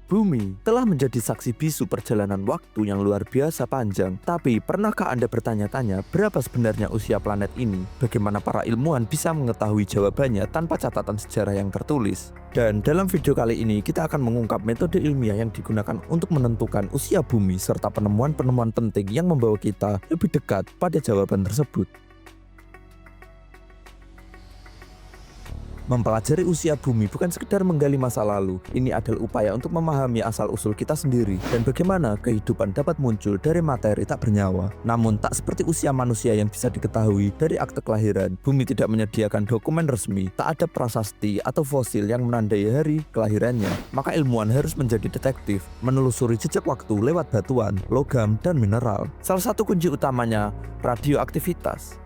Bumi telah menjadi saksi bisu perjalanan waktu yang luar biasa panjang. Tapi pernahkah Anda bertanya-tanya berapa sebenarnya usia planet ini? Bagaimana para ilmuwan bisa mengetahui jawabannya tanpa catatan sejarah yang tertulis? Dan dalam video kali ini kita akan mengungkap metode ilmiah yang digunakan untuk menentukan usia bumi serta penemuan-penemuan penting yang membawa kita lebih dekat pada jawaban tersebut. Mempelajari usia bumi bukan sekedar menggali masa lalu. Ini adalah upaya untuk memahami asal-usul kita sendiri dan bagaimana kehidupan dapat muncul dari materi tak bernyawa. Namun tak seperti usia manusia yang bisa diketahui dari akte kelahiran, bumi tidak menyediakan dokumen resmi, tak ada prasasti atau fosil yang menandai hari kelahirannya. Maka ilmuwan harus menjadi detektif, menelusuri jejak waktu lewat batuan, logam, dan mineral. Salah satu kunci utamanya, radioaktivitas.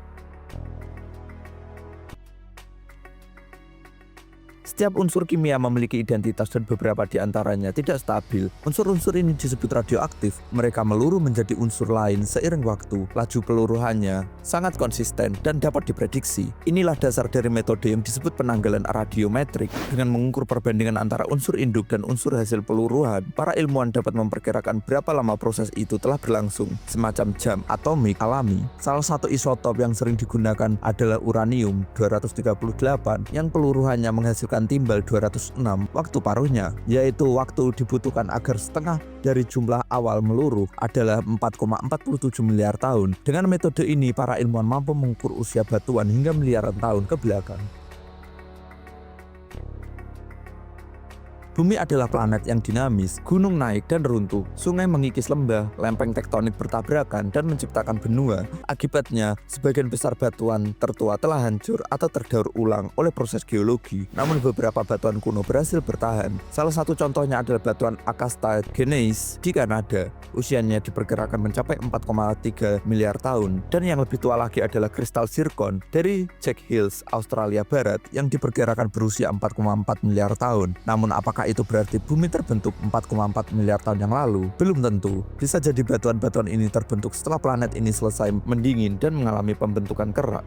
Setiap unsur kimia memiliki identitas dan beberapa di antaranya tidak stabil. Unsur-unsur ini disebut radioaktif. Mereka meluruh menjadi unsur lain seiring waktu. Laju peluruhannya sangat konsisten dan dapat diprediksi. Inilah dasar dari metode yang disebut penanggalan radiometrik. Dengan mengukur perbandingan antara unsur induk dan unsur hasil peluruhan, para ilmuwan dapat memperkirakan berapa lama proses itu telah berlangsung, semacam jam atomik alami. Salah satu isotop yang sering digunakan adalah uranium-238 yang peluruhannya menghasilkan timbal 206 waktu paruhnya, yaitu waktu dibutuhkan agar setengah dari jumlah awal meluruh adalah 4,47 miliar tahun. Dengan metode ini, para ilmuwan mampu mengukur usia batuan hingga miliaran tahun ke belakang. Bumi adalah planet yang dinamis, gunung naik dan runtuh, sungai mengikis lembah, lempeng tektonik bertabrakan dan menciptakan benua. Akibatnya, sebagian besar batuan tertua telah hancur atau terdaur ulang oleh proses geologi. Namun beberapa batuan kuno berhasil bertahan. Salah satu contohnya adalah batuan Akasta Gneiss di Kanada. Usianya diperkirakan mencapai 4,3 miliar tahun. Dan yang lebih tua lagi adalah kristal zirkon dari Jack Hills, Australia Barat yang diperkirakan berusia 4,4 miliar tahun. Namun apakah itu berarti bumi terbentuk 4,4 miliar tahun yang lalu? Belum tentu. Bisa jadi batuan-batuan ini terbentuk setelah planet ini selesai mendingin dan mengalami pembentukan kerak.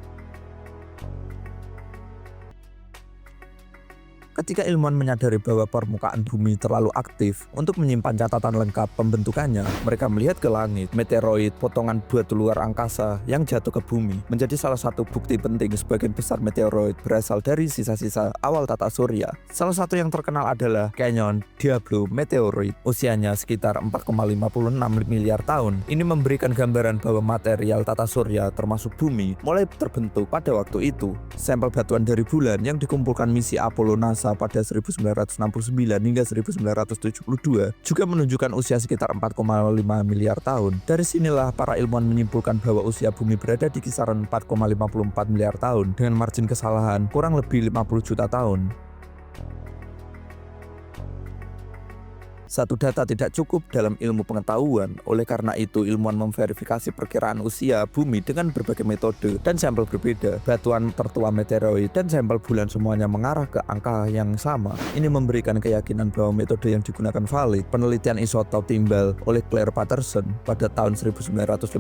Ketika ilmuwan menyadari bahwa permukaan bumi terlalu aktif untuk menyimpan catatan lengkap pembentukannya, mereka melihat ke langit. Meteoroid, potongan batu luar angkasa yang jatuh ke bumi, menjadi salah satu bukti penting sebagian besar meteoroid berasal dari sisa-sisa awal tata surya. Salah satu yang terkenal adalah Canyon Diablo Meteoroid. Usianya sekitar 4,56 miliar tahun. Ini memberikan gambaran bahwa material tata surya termasuk bumi mulai terbentuk pada waktu itu. Sampel batuan dari bulan yang dikumpulkan misi Apollo NASA pada 1969 hingga 1972 juga menunjukkan usia sekitar 4,5 miliar tahun. Dari sinilah para ilmuwan menyimpulkan bahwa usia bumi berada di kisaran 4,54 miliar tahun dengan margin kesalahan kurang lebih 50 juta tahun. Satu data tidak cukup dalam ilmu pengetahuan, oleh karena itu ilmuwan memverifikasi perkiraan usia bumi dengan berbagai metode dan sampel berbeda. Batuan tertua meteoroid dan sampel bulan semuanya mengarah ke angka yang sama. Ini memberikan keyakinan bahwa metode yang digunakan valid. Penelitian isotop timbal oleh Claire Patterson pada tahun 1956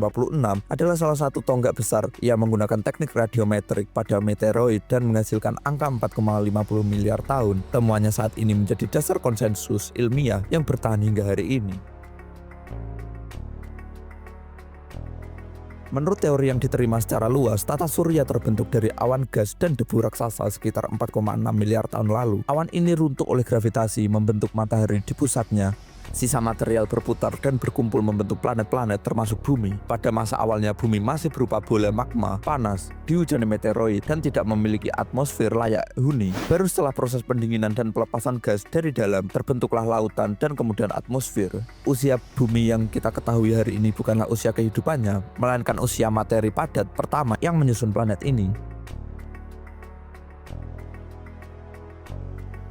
adalah salah satu tonggak besar yang menggunakan teknik radiometrik pada meteoroid dan menghasilkan angka 4,50 miliar tahun. Temuannya saat ini menjadi dasar konsensus ilmiah yang bertahan hingga hari ini. Menurut teori yang diterima secara luas, tata surya terbentuk dari awan gas dan debu raksasa sekitar 4,6 miliar tahun lalu. Awan ini runtuh oleh gravitasi membentuk matahari di pusatnya. Sisa material berputar dan berkumpul membentuk planet-planet termasuk bumi. Pada masa awalnya bumi masih berupa bola magma, panas, dihujani meteoroid dan tidak memiliki atmosfer layak huni. Baru setelah proses pendinginan dan pelepasan gas dari dalam, terbentuklah lautan dan kemudian atmosfer. Usia bumi yang kita ketahui hari ini bukanlah usia kehidupannya, melainkan usia materi padat pertama yang menyusun planet ini.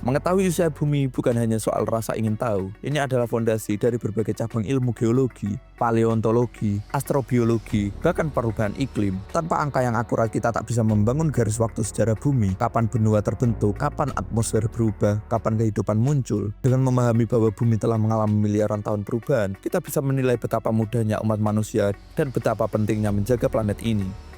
Mengetahui usia bumi bukan hanya soal rasa ingin tahu. Ini adalah fondasi dari berbagai cabang ilmu geologi, paleontologi, astrobiologi, bahkan perubahan iklim. Tanpa angka yang akurat kita tak bisa membangun garis waktu sejarah bumi. Kapan benua terbentuk, kapan atmosfer berubah, kapan kehidupan muncul. Dengan memahami bahwa bumi telah mengalami miliaran tahun perubahan, kita bisa menilai betapa mudahnya umat manusia dan betapa pentingnya menjaga planet ini.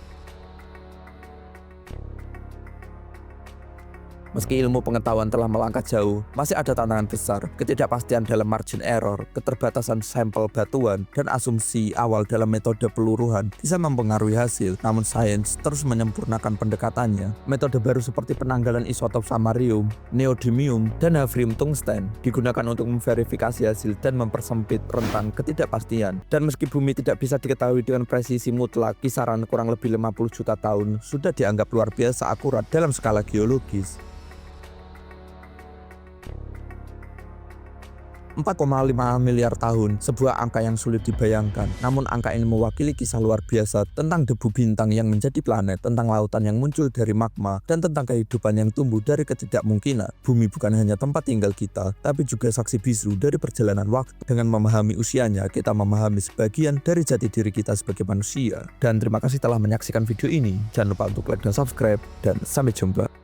Meski ilmu pengetahuan telah melangkah jauh, masih ada tantangan besar, ketidakpastian dalam margin error, keterbatasan sampel batuan, dan asumsi awal dalam metode peluruhan bisa mempengaruhi hasil. Namun sains terus menyempurnakan pendekatannya. Metode baru seperti penanggalan isotop samarium, neodymium, dan hafnium tungsten digunakan untuk memverifikasi hasil dan mempersempit rentang ketidakpastian. Dan meski bumi tidak bisa diketahui dengan presisi mutlak, kisaran kurang lebih 50 juta tahun sudah dianggap luar biasa akurat dalam skala geologis. 4,5 miliar tahun, sebuah angka yang sulit dibayangkan. Namun angka ini mewakili kisah luar biasa tentang debu bintang yang menjadi planet, tentang lautan yang muncul dari magma, dan tentang kehidupan yang tumbuh dari ketidakmungkinan. Bumi bukan hanya tempat tinggal kita, tapi juga saksi bisu dari perjalanan waktu. Dengan memahami usianya, kita memahami sebagian dari jati diri kita sebagai manusia. Dan terima kasih telah menyaksikan video ini. Jangan lupa untuk like dan subscribe, dan sampai jumpa.